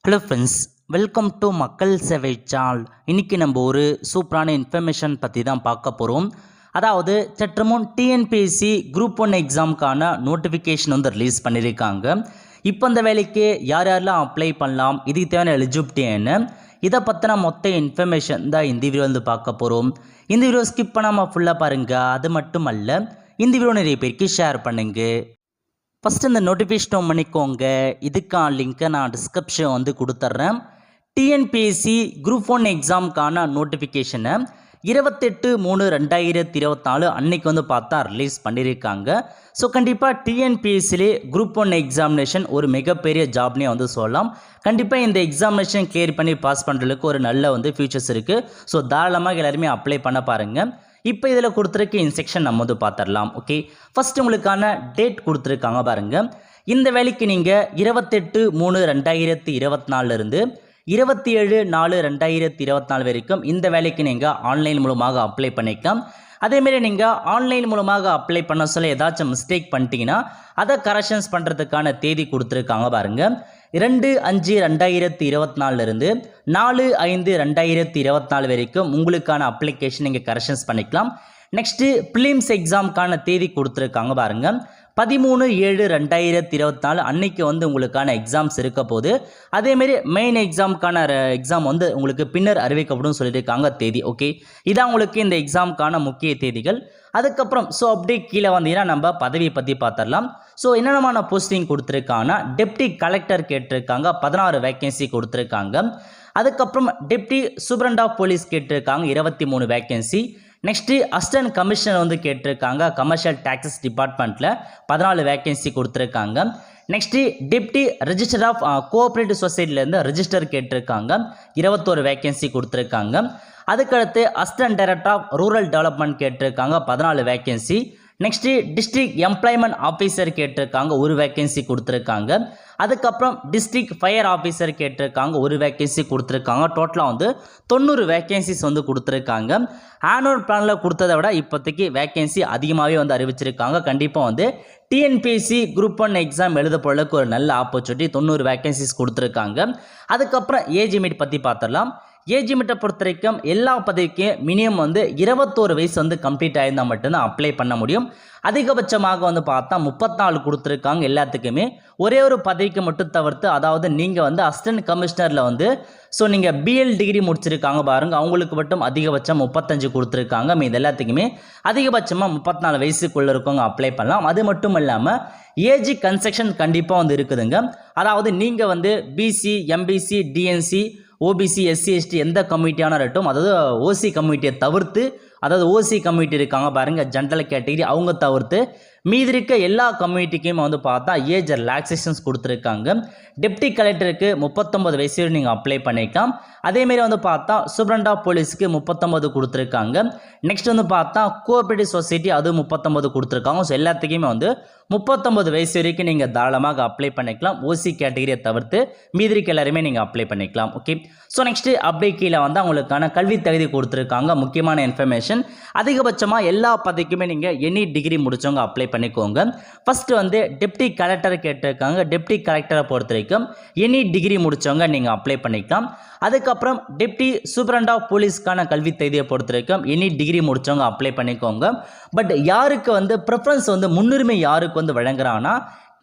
Hello friends, welcome to மக்கள் சேவை channel. இன்றைக்கி நம்ம ஒரு சூப்பரான இன்ஃபர்மேஷன் பற்றி தான் பார்க்க போகிறோம். அதாவது சற்றுமுன் டிஎன்பிஎஸ்சி குரூப் 1 எக்ஸாமுக்கான நோட்டிஃபிகேஷன் வந்து ரிலீஸ் பண்ணியிருக்காங்க. இப்போ அந்த வேலைக்கு யார் யாரெல்லாம் அப்ளை பண்ணலாம், இதுக்கு தேவையான எலிஜிபிலிட்டி என்ன, இதை பற்றின மொத்த இன்ஃபர்மேஷன் தான் இந்த வீடியோ வந்து பார்க்க போகிறோம். இந்த வீடியோ ஸ்கிப் பண்ணாமல் ஃபுல்லாக பாருங்கள். அது மட்டும் அல்ல, இந்த வீடியோ நிறைய பேருக்கு ஷேர் பண்ணுங்கள். ஃபஸ்ட்டு இந்த நோட்டிஃபிகேஷன் பண்ணிக்கோங்க. இதுக்கான லிங்க்கை நான் டிஸ்கிரிப்ஷன் வந்து கொடுத்துட்றேன். டிஎன்பிஎஸ்சி குரூப் 1 எக்ஸாமுக்கான நோட்டிஃபிகேஷனை 28/3/2024 அன்னைக்கு வந்து பார்த்தா ரிலீஸ் பண்ணியிருக்காங்க. ஸோ கண்டிப்பாக டிஎன்பிஎஸ்சிலே குரூப் 1 எக்ஸாமினேஷன் ஒரு மிகப்பெரிய ஜாப்னே வந்து சொல்லலாம். கண்டிப்பாக இந்த எக்ஸாமினேஷன் கிளியர் பண்ணி பாஸ் பண்ணுறதுக்கு ஒரு நல்ல வந்து ஃபியூச்சர்ஸ் இருக்குது. ஸோ தாராளமாக எல்லாருமே அப்ளை பண்ண பாருங்கள். இப்போ இதில் கொடுத்துருக்க இன்ஸ்ட்ரக்ஷன் நம்ம வந்து பார்த்துடலாம். ஓகே, ஃபஸ்ட்டு உங்களுக்கான டேட் கொடுத்துருக்காங்க பாருங்கள். இந்த வேலைக்கு நீங்கள் 28/3/2024 இருந்து 27/4/2024 வரைக்கும் இந்த வேலைக்கு நீங்கள் ஆன்லைன் மூலமாக அப்ளை பண்ணிக்கலாம். அதேமாரி நீங்கள் ஆன்லைன் மூலமாக அப்ளை பண்ண சொல்ல ஏதாச்சும் மிஸ்டேக் பண்ணிட்டீங்கன்னா அதை கரெக்ஷன்ஸ் பண்ணுறதுக்கான தேதி கொடுத்துருக்காங்க பாருங்கள். 2/5/2024 இருந்து 4/5/2024 வரைக்கும் உங்களுக்கான அப்ளிகேஷன் நீங்கள் கரெக்ஷன்ஸ் பண்ணிக்கலாம். நெக்ஸ்ட்டு ப்ரிலிம்ஸ் எக்ஸாமுக்கான தேதி கொடுத்துருக்காங்க பாருங்கள். 13/7/2024 அன்னைக்கு வந்து உங்களுக்கான எக்ஸாம்ஸ் இருக்க போது. அதேமாரி மெயின் எக்ஸாமுக்கான எக்ஸாம் வந்து உங்களுக்கு பின்னர் அறிவிக்கப்படும் சொல்லியிருக்காங்க தேதி. ஓகே, இதான் உங்களுக்கு இந்த எக்ஸாமுக்கான முக்கிய தேதிகள். அதுக்கப்புறம் ஸோ அப்படியே கீழே வந்தீங்கன்னா நம்ம பதவியை பற்றி பார்த்துடலாம். ஸோ என்னென்னமான போஸ்டிங் கொடுத்துருக்காங்கன்னா டெப்டி கலெக்டர் கேட்டிருக்காங்க, 16 வேக்கன்சி கொடுத்துருக்காங்க. அதுக்கப்புறம் டெப்டி சூப்பரண்ட் ஆஃப் போலீஸ் கேட்டிருக்காங்க, 23 வேக்கன்சி. நெக்ஸ்ட்டு அசிஸ்டன்ட் கமிஷனர் வந்து கேட்டிருக்காங்க, கமர்ஷியல் டேக்ஸஸ் டிபார்ட்மெண்ட்டில் 14 வேக்கன்சி கொடுத்துருக்காங்க. Next deputy register of cooperative சொசைட்டிலேருந்து ரெஜிஸ்டர் கேட்டிருக்காங்க, 21 வேக்கன்சி கொடுத்துருக்காங்க. அதுக்கடுத்து assistant director of rural development கேட்டிருக்காங்க, 14 vacancy. Next district employment officer கேட்டிருக்காங்க, 1 வேக்கன்சி கொடுத்துருக்காங்க. அதுக்கப்புறம் டிஸ்ட்ரிக்ட் ஃபயர் ஆஃபீஸர் கேட்டிருக்காங்க, 1 வேக்கன்சி கொடுத்துருக்காங்க. டோட்டலாக வந்து 90 வேக்கன்சிஸ் வந்து கொடுத்துருக்காங்க. ஆனுவல் பிளானில் கொடுத்ததை விட இப்போதைக்கு வேக்கன்சி அதிகமாகவே வந்து அறிவிச்சிருக்காங்க. கண்டிப்பாக வந்து டிஎன்பிஎஸ்சி குரூப் 1 எக்ஸாம் எழுத போகிறதுக்கு ஒரு நல்ல ஆப்பர்ச்சுனிட்டி, 90 வேக்கன்சிஸ் கொடுத்துருக்காங்க. அதுக்கப்புறம் ஏஜ் லிமிட் பற்றி பார்த்துடலாம். ஏஜ் லிமிட்டை பொறுத்த வரைக்கும் எல்லா பதவிக்கும் மினிமம் வந்து 21 வயசு வந்து கம்ப்ளீட் ஆயிருந்தால் மட்டும்தான் அப்ளை பண்ண முடியும். அதிகபட்சமாக வந்து பார்த்தா 34 கொடுத்துருக்காங்க எல்லாத்துக்குமே. ஒரே ஒரு பதவிக்கு மட்டும் தவிர்த்து, அதாவது நீங்கள் வந்து அசிஸ்டன்ட் கமிஷனரில் வந்து ஸோ நீங்கள் பிஎல் டிகிரி முடிச்சிருக்காங்க பாருங்கள், அவங்களுக்கு மட்டும் அதிகபட்சம் 35 கொடுத்துருக்காங்க. மீது எல்லாத்துக்குமே அதிகபட்சமாக 34 வயசுக்குள்ளே இருக்கவங்க அப்ளை பண்ணலாம். அது மட்டும் இல்லாமல் ஏஜ் கன்செக்ஷன் கண்டிப்பாக வந்து இருக்குதுங்க. அதாவது நீங்கள் வந்து BC, MBC, DNC, OBC, SC, ST எந்த கம்யூனிட்டியான இருக்கட்டும், அதாவது ஓசி கம்யூனிட்டியை தவிர்த்து, அதாவது ஓசி கம்யூனிட்டி இருக்காங்க பாருங்கள், ஜென்ரல் கேட்டகரி, அவங்க தவிர்த்து மீதி இருக்க எல்லா கம்யூனிட்டிக்கும் வந்து பார்த்தா ஏஜ் ரிலாக்ஸேஷன்ஸ் கொடுத்துருக்காங்க. டெப்டி கலெக்டருக்கு 39 வயசு நீங்கள் அப்ளை பண்ணிக்கலாம். அதேமாரி வந்து பார்த்தா சூப்பரண்ட் ஆஃப் போலீஸுக்கு 39 கொடுத்துருக்காங்க. நெக்ஸ்ட் வந்து பார்த்தா கோஆப்ரேட்டிவ் சொசைட்டி அது 39 கொடுத்துருக்காங்க. ஸோ எல்லாத்துக்குமே வந்து 39 வயசு வரைக்கும் நீங்கள் தாராளமாக அப்ளை பண்ணிக்கலாம். ஓசி கேட்டகரியை தவிர்த்து மீதிக்கு எல்லாருமே நீங்கள் அப்ளை பண்ணிக்கலாம். ஓகே, ஸோ நெக்ஸ்ட்டு அப்படியே கீழே வந்து அவங்களுக்கான கல்வி தகுதி கொடுத்துருக்காங்க. முக்கியமான இன்ஃபர்மேஷன், அதிகபட்சமாக எல்லா பதவிக்குமே நீங்கள் எனி டிகிரி முடிச்சவங்க அப்ளை பண்ணிக்கோங்க. ஃபஸ்ட்டு வந்து டெப்டி கலெக்டர் கேட்டிருக்காங்க. டெப்டி கலெக்டரை பொறுத்த வரைக்கும் எனி டிகிரி முடித்தவங்க நீங்கள் அப்ளை பண்ணிக்கலாம். அதுக்கப்புறம் டெப்டி சூப்பரண்ட் ஆஃப் போலீஸ்க்கான கல்வி தகுதியை பொறுத்த வரைக்கும் எனி டிகிரி முடித்தவங்க அப்ளை பண்ணிக்கோங்க. பட் யாருக்கு வந்து ப்ரிஃபரன்ஸ் வந்து முன்னுரிமை யாருக்கு வந்து வழங்குறாங்கன்னா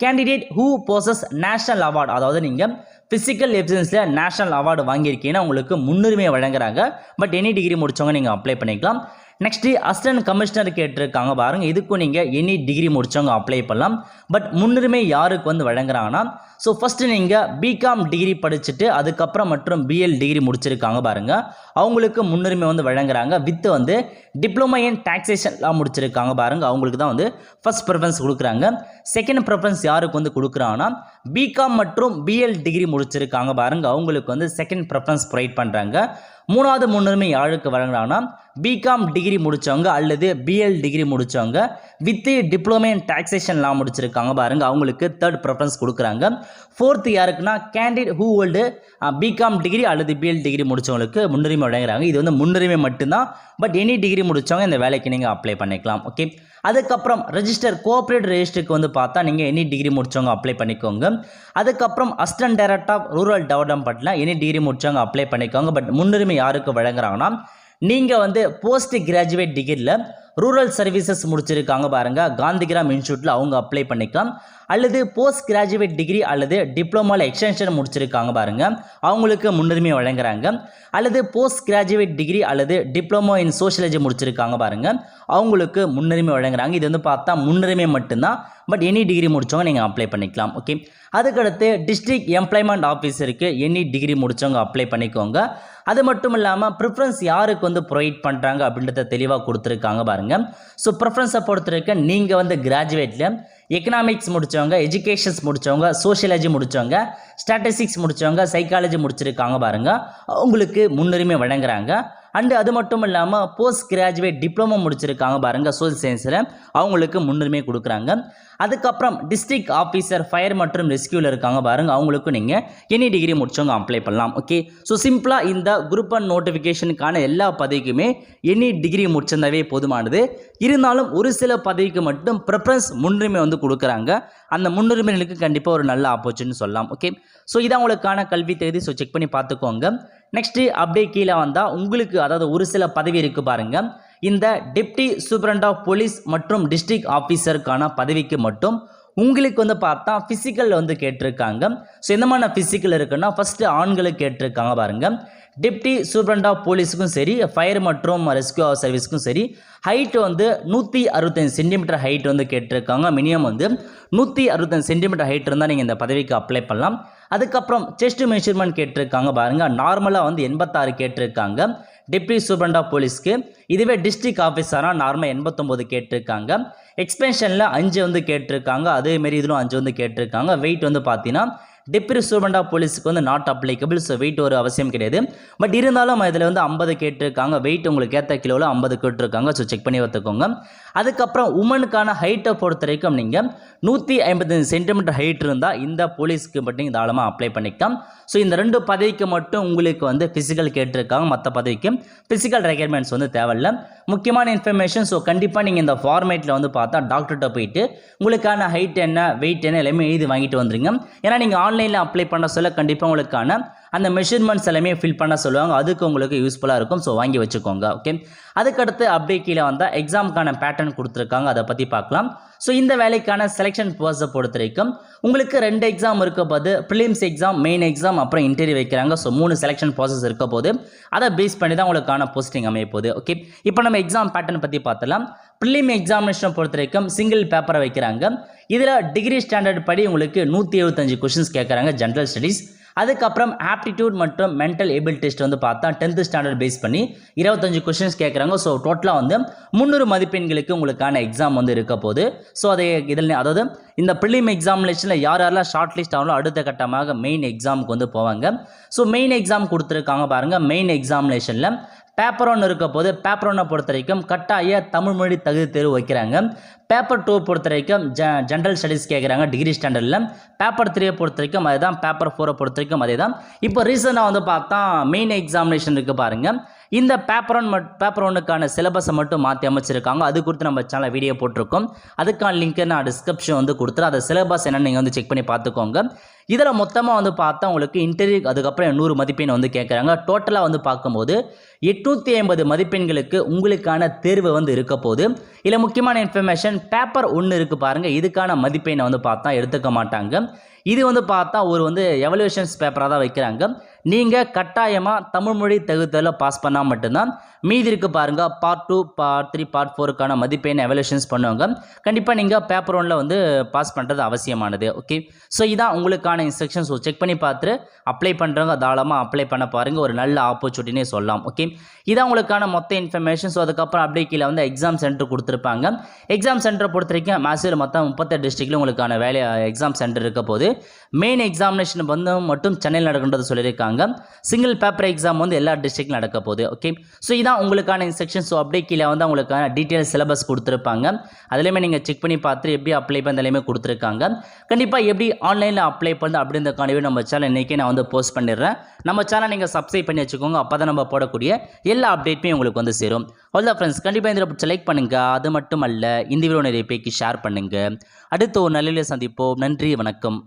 candidate who possess national award, அதாவது நீங்கள் ஃபிசிக்கல் எஃபிஷியன்சியில் நேஷனல் அவார்டு வாங்கியிருக்கீங்கன்னா உங்களுக்கு முன்னுரிமை வழங்குறாங்க. பட் எனி டிகிரி முடித்தவங்க நீங்கள் அப்ளை பண்ணிக்கலாம். நெக்ஸ்ட்டு அசிஸ்டன்ட் கமிஷனர் கேட்டிருக்காங்க பாருங்கள், இதுக்கும் நீங்கள் எனி டிகிரி முடித்தவங்க அப்ளை பண்ணலாம். பட் முன்னுரிமை யாருக்கு வந்து வழங்குறாங்கன்னா, ஸோ ஃபஸ்ட்டு நீங்கள் பிகாம் டிகிரி படிச்சுட்டு அதுக்கப்புறம் மற்றும் பிஎல் டிகிரி முடிச்சிருக்காங்க பாருங்கள், அவங்களுக்கு முன்னுரிமை வந்து வழங்குறாங்க. வித்து வந்து டிப்ளமோ இன் டாக்ஸேஷன்லாம் முடிச்சிருக்காங்க பாருங்கள், அவங்களுக்கு தான் வந்து ஃபஸ்ட் ப்ரிஃபரன்ஸ் கொடுக்குறாங்க. செகண்ட் ப்ரிஃபரன்ஸ் யாருக்கு வந்து கொடுக்குறாங்கன்னா பிகாம் மற்றும் பிஎல் டிகிரி முடிச்சிருக்காங்க பாருங்கள், அவங்களுக்கு வந்து செகண்ட் ப்ரிஃபரன்ஸ் ப்ரொவைட் பண்ணுறாங்க. மூணாவது முன்னுரிமை யாருக்கு வழங்குறாங்கன்னா பிகாம் டிகிரி முடித்தவங்க அல்லது பிஎல் டிகிரி முடித்தவங்க வித்து டிப்ளமோ இன் டாக்ஸேஷன்லாம் முடிச்சிருக்காங்க பாருங்கள், அவங்களுக்கு தேர்ட் ப்ரிஃபரன்ஸ் கொடுக்குறாங்க. ஃபோர்த்து யாருக்குன்னா candidate who hold BCom degree அல்லது பிஎல் டிகிரி முடித்தவங்களுக்கு முன்னுரிமை வழங்குறாங்க. இது வந்து முன்னுரிமை மட்டும்தான். பட் எனி டிகிரி முடித்தவங்க இந்த வேலைக்கு நீங்கள் அப்ளை பண்ணிக்கலாம். ஓகே, அதுக்கப்புறம் ரெஜிஸ்டர் கோஆப்ரேட் ரெஜிஸ்டருக்கு வந்து பார்த்தா நீங்கள் எனி டிகிரி முடிச்சவங்க அப்ளை பண்ணிக்கோங்க. அதுக்கப்புறம் அசிஸ்டன்ட் டைரக்டர் ஆஃப் ரூரல் டெவலப்மெண்ட்டில் எனி டிகிரி முடிச்சவங்க அப்ளை பண்ணிக்கோங்க. பட் முன்னுரிமை யாருக்கு வழங்குறாங்கன்னா நீங்கள் வந்து போஸ்ட் கிராஜுவேட் டிகிரியில் ரூரல் சர்வீசஸ் முடிச்சிருக்காங்க பாருங்கள், காந்திகிராம் இன்ஸ்டியூட்டில் அவங்க அப்ளை பண்ணிக்கலாம். அல்லது போஸ்ட் கிராஜுவேட் டிகிரி அல்லது டிப்ளமோவில் எக்ஸ்டென்ஷன் முடிச்சிருக்காங்க பாருங்கள், அவங்களுக்கு முன்னுரிமை வழங்குறாங்க. அல்லது போஸ்ட் கிராஜுவேட் டிகிரி அல்லது டிப்ளமோ இன் சோஷியாலஜி முடிச்சிருக்காங்க பாருங்கள், அவங்களுக்கு முன்னுரிமை வழங்குறாங்க. இது வந்து பார்த்தா முன்னுரிமை மட்டும்தான், பட் எனி டிகிரி முடித்தவங்க நீங்கள் அப்ளை பண்ணிக்கலாம். ஓகே, அதுக்கடுத்து டிஸ்ட்ரிக்ட் எம்ப்ளாய்மெண்ட் ஆஃபீஸருக்கு எனி டிகிரி முடித்தவங்க அப்ளை பண்ணிக்கோங்க. அது மட்டும் இல்லாமல் ப்ரிஃபரன்ஸ் யாருக்கு வந்து ப்ரொவைட் பண்ணுறாங்க அப்படின்றத தெளிவாக கொடுத்துருக்காங்க பாருங்கள். ஸோ ப்ரிஃபரன்ஸை பொறுத்திருக்க நீங்கள் வந்து கிராஜுவேட்டில் எக்கனாமிக்ஸ் முடித்தவங்க, எஜுகேஷன்ஸ் முடித்தவங்க, சோஷியாலஜி முடித்தவங்க, ஸ்டாட்டிஸ்டிக்ஸ் முடித்தவங்க, சைக்காலஜி முடிச்சிருக்காங்க பாருங்கள், அவங்களுக்கு முன்னுரிமை வழங்குறாங்க. அண்டு அது மட்டும் இல்லாமல் போஸ்ட் கிராஜுவேட் டிப்ளமோ முடிச்சிருக்காங்க பாருங்கள் சோஷியல் சயின்ஸில், அவங்களுக்கு முன்னுரிமை கொடுக்குறாங்க. அதுக்கப்புறம் டிஸ்ட்ரிக்ட் ஆஃபீஸர் ஃபயர் மற்றும் ரெஸ்கியூவில் இருக்காங்க பாருங்கள், அவங்களுக்கும் நீங்கள் எனி டிகிரி முடிச்சவங்க அப்ளை பண்ணலாம். ஓகே, ஸோ சிம்பிளாக இந்த குரூப் ஒன் நோட்டிஃபிகேஷனுக்கான எல்லா பதவிக்குமே எனி டிகிரி முடிச்சிருந்தாவே போதுமானது. இருந்தாலும் ஒரு சில பதவிக்கு மட்டும் ப்ரிஃபரன்ஸ் முன்னுரிமை வந்து கொடுக்குறாங்க. அந்த முன்னுரிமைகளுக்கு கண்டிப்பாக ஒரு நல்ல ஆப்பர்ச்சுனிட்டி சொல்லலாம். ஓகே, ஸோ இதான் உங்களுக்கான கல்வி தேதி. ஸோ செக் பண்ணி பார்த்துக்கோங்க. நெக்ஸ்ட்டு அப்படியே கீழே வந்தால் உங்களுக்கு அதாவது ஒரு சில பதவி இருக்குது பாருங்கள். இந்த டெப்டி சூப்பரண்ட் ஆஃப் போலீஸ் மற்றும் டிஸ்ட்ரிக்ட் ஆஃபீஸருக்கான பதவிக்கு மட்டும் உங்களுக்கு வந்து பார்த்தா ஃபிசிக்கல் வந்து கேட்டிருக்காங்க. ஸோ எந்த மாதிரி ஃபிசிக்கல் இருக்குன்னா ஃபஸ்ட்டு ஆண்களுக்கு கேட்டிருக்காங்க பாருங்கள். டெப்டி சூப்பரண்ட் ஆஃப் போலீஸுக்கும் சரி, ஃபயர் மற்றும் ரெஸ்கியூ சர்வீஸுக்கும் சரி ஹைட் வந்து 165 சென்டிமீட்டர் ஹைட் வந்து கேட்டிருக்காங்க. மினிமம் வந்து 165 சென்டிமீட்டர் ஹைட் இருந்தால் நீங்கள் இந்த பதவிக்கு அப்ளை பண்ணலாம். அதுக்கப்புறம் செஸ்ட் மெஷர்மெண்ட் கேட்டிருக்காங்க பாருங்கள். நார்மலாக வந்து 86 கேட்டிருக்காங்க டெப்டி சூப்பரண்ட் ஆஃப் போலீஸ்க்கு. இதுவே டிஸ்ட்ரிக்ட் ஆஃபீஸராக நார்மலாக 89 கேட்டிருக்காங்க. எக்ஸ்பென்ஷனில் 5 வந்து கேட்டிருக்காங்க. அதேமாரி இதிலும் 5 வந்து கேட்டிருக்காங்க. வெயிட் வந்து பார்த்தீங்கன்னா டெப்டி சூப்பரண்ட் ஆஃப் போலீஸுக்கு வந்து நாட் அப்ளிகபிள். ஸோ வெயிட் ஒரு அவசியம் கிடையாது. பட் இருந்தாலும் இதில் வந்து 50 கேட்டிருக்காங்க. வெயிட் உங்களுக்கு ஏற்ற கிலோவில் 50 கேட்டிருக்காங்க. ஸோ செக் பண்ணி பார்த்துக்கோங்க. அதுக்கப்புறம் உமனுக்கான ஹைட்டை பொறுத்த வரைக்கும் நீங்கள் 155 சென்டிமீட்டர் ஹைட் இருந்தால் இந்த போலீஸ்க்கு மட்டும் தாராளமாக அப்ளை பண்ணிக்கலாம். ஸோ இந்த 2 பதவிக்கு மட்டும் உங்களுக்கு வந்து ஃபிசிக்கல் கேட்டிருக்காங்க. மற்ற பதவிக்கு ஃபிசிக்கல் ரெக்யர்மெண்ட்ஸ் வந்து தேவையில்லை. முக்கியமான இன்ஃபர்மேஷன். ஸோ கண்டிப்பாக நீங்கள் இந்த ஃபார்மேட்டில் வந்து பார்த்தா டாக்டர்கிட்ட போயிட்டு உங்களுக்கான ஹைட் என்ன, வெயிட் என்ன எல்லாமே எழுதி வாங்கிட்டு வந்துருங்க. ஏன்னா நீங்கள் ஆன்லைனில் அப்ளை பண்ண சொல்ல கண்டிப்பாக உங்களுக்கான அந்த மெஷர்மெண்ட்ஸ் எல்லாமே ஃபில் பண்ண சொல்லுவாங்க. அதுக்கு உங்களுக்கு யூஸ்ஃபுல்லாக இருக்கும். ஸோ வாங்கி வச்சுக்கோங்க. ஓகே, அதுக்கடுத்து அப்படியே கீழே வந்தால் எக்ஸாமுக்கான பேட்டர்ன் கொடுத்துருக்காங்க, அதை பற்றி பார்க்கலாம். ஸோ இந்த வேலைக்கான செலெக்ஷன் ப்ராசஸை பொறுத்த வரைக்கும் உங்களுக்கு 2 எக்ஸாம் இருக்க போது, ப்ரிலிம்ஸ் எக்ஸாம், மெயின் எக்ஸாம், அப்புறம் இன்டர்வியூ வைக்கிறாங்க. ஸோ 3 செலெக்ஷன் ப்ராசஸ் இருக்க போது அதை பேஸ் பண்ணி தான் உங்களுக்கான போஸ்டிங் அமைய போகுது. ஓகே, இப்போ நம்ம எக்ஸாம் பேட்டர்ன் பற்றி பார்த்தலாம். ப்ரிலிம் எக்ஸாமினேஷனை பொறுத்த வரைக்கும் சிங்கிள் பேப்பரை வைக்கிறாங்க. இதில் டிகிரி ஸ்டாண்டர்ட் படி உங்களுக்கு 175 கொஷின்ஸ் கேட்குறாங்க ஜென்ரல் ஸ்டடீஸ். அதுக்கப்புறம் ஆப்டிடியூட் மற்றும் மென்டல் ஏபிள் டெஸ்ட் வந்து பார்த்தா 10th ஸ்டாண்டர்ட் பேஸ் பண்ணி 25 கொஷின்ஸ் கேட்குறாங்க. ஸோ டோட்டலாக வந்து 300 மதிப்பெண்களுக்கு உங்களுக்கான எக்ஸாம் வந்து இருக்க போகுது. ஸோ அதை இதில் அதாவது இந்த ப்ரிலிம் எக்ஸாமினேஷனில் யாரெல்லாம் ஷார்ட் லிஸ்ட் ஆகணும் அடுத்த கட்டமாக மெயின் எக்ஸாமுக்கு வந்து போவாங்க. ஸோ மெயின் எக்ஸாம் கொடுத்துருக்காங்க பாருங்கள். மெயின் எக்ஸாமினேஷனில் பேப்பர் 1 இருக்க போது பேப்பர் 1 பொறுத்த வரைக்கும் கட்டாய தமிழ் மொழி தகுதி தேர்வு வைக்கிறாங்க. பேப்பர் 2 பொறுத்த வரைக்கும் ஜென்ரல் ஸ்டடீஸ் கேட்குறாங்க டிகிரி ஸ்டாண்டர்டில். பேப்பர் 3 பொறுத்த வரைக்கும் அதே தான். பேப்பர் 4 பொறுத்த வரைக்கும் அதே தான். இப்போ ரீசனாக வந்து பார்த்தா மெயின் எக்ஸாமினேஷன் இருக்குது பாருங்கள். இந்த பேப்பர் 1க்கான சிலபஸை மட்டும் மாற்றி அமைச்சிருக்காங்க. அது குறித்து நம்ம சேனல் வீடியோ போட்டிருக்கோம். அதுக்கான லிங்க்கை நான் டிஸ்கிரிப்ஷன் வந்து கொடுத்துரு. அந்த சிலபஸ் என்னென்னு நீங்கள் வந்து செக் பண்ணி பார்த்துக்கோங்க. இதில் மொத்தமாக வந்து பார்த்தா உங்களுக்கு இன்டர்வியூ அதுக்கப்புறம் 100 மதிப்பெண் வந்து கேட்குறாங்க. டோட்டலாக வந்து பார்க்கும்போது 850 மதிப்பெண்களுக்கு உங்களுக்கான தேர்வு வந்து இருக்க போகுது. இதில் முக்கியமான இன்ஃபர்மேஷன் பேப்பர் 1 இருக்குது பாருங்கள். இதுக்கான மதிப்பெண்ணை வந்து பார்த்தா எடுத்துக்க மாட்டாங்க. இது வந்து பார்த்தா ஒரு வந்து எவல்யூஷன்ஸ் பேப்பராக தான் வைக்கிறாங்க. நீங்கள் கட்டாயமாக தமிழ் மொழி தகுதியில் பாஸ் பண்ணால் மட்டும்தான் மீதி இருக்கு பாருங்கள். பார்ட் 2, பார்ட் 3, பார்ட் 4க்கான மதிப்பெண் எவல்யூஷன்ஸ் பண்ணுவாங்க. கண்டிப்பாக நீங்கள் பேப்பர் 1ல் வந்து பாஸ் பண்ணுறது அவசியமானது. ஓகே, ஸோ இதான் உங்களுக்கான இன்ஸ்ட்ரக்ஷன்ஸ். ஸோ செக் பண்ணி பார்த்துட்டு அப்ளை பண்ணுறவங்க தாராளமாக அப்ளை பண்ண பாருங்கள். ஒரு நல்ல ஆப்பர்ச்சுனிட்டினே சொல்லலாம். ஓகே, இதான் உங்களுக்கான மொத்த இன்ஃபர்மேஷன். ஸோ அதுக்கப்புறம் அப்படியே கீழே வந்து எக்ஸாம் சென்டர் கொடுத்துருப்பாங்க. எக்ஸாம் சென்டரை பொறுத்த வரைக்கும் மேக்ஸில் மொத்தம் 38 டிஸ்ட்ரிக்டில் உங்களுக்கான எக்ஸாம் சென்டர் இருக்க போது மெயின் எக்ஸாமினேஷன் வந்து மட்டும் சென்னையில் நடக்கின்றது சொல்லியிருக்காங்க. கொடுத்துருக்காங்க. சிங்கிள் பேப்பர் எக்ஸாம் வந்து எல்லா டிஸ்ட்ரிக்ட்லையும் நடக்க போகுது. ஓகே, ஸோ இதான் உங்களுக்கான இன்ஸ்ட்ரக்ஷன். ஸோ அப்படியே கீழே வந்து உங்களுக்கான டீட்டெயில் சிலபஸ் கொடுத்துருப்பாங்க. அதுலேயுமே நீங்கள் செக் பண்ணி பார்த்துட்டு எப்படி அப்ளை பண்ணலையுமே கொடுத்துருக்காங்க. கண்டிப்பாக எப்படி ஆன்லைனில் அப்ளை பண்ணு அப்படின்றக்கான நம்ம சேனல் இன்றைக்கி நான் வந்து போஸ்ட் பண்ணிடுறேன். நம்ம சேனல் நீங்கள் சப்ஸ்கிரைப் பண்ணி வச்சுக்கோங்க. அப்போ தான் நம்ம போடக்கூடிய எல்லா அப்டேட்டுமே உங்களுக்கு வந்து சேரும். அவ்வளோதான் ஃப்ரெண்ட்ஸ், கண்டிப்பாக இந்த பிடிச்ச லைக் பண்ணுங்கள். அது மட்டும் அல்ல, இந்த வீடியோ நிறைய பேருக்கு ஷேர் பண்ணுங்கள். அடுத்து ஒரு நல்ல சந்திப்போம். நன்றி, வணக்கம்.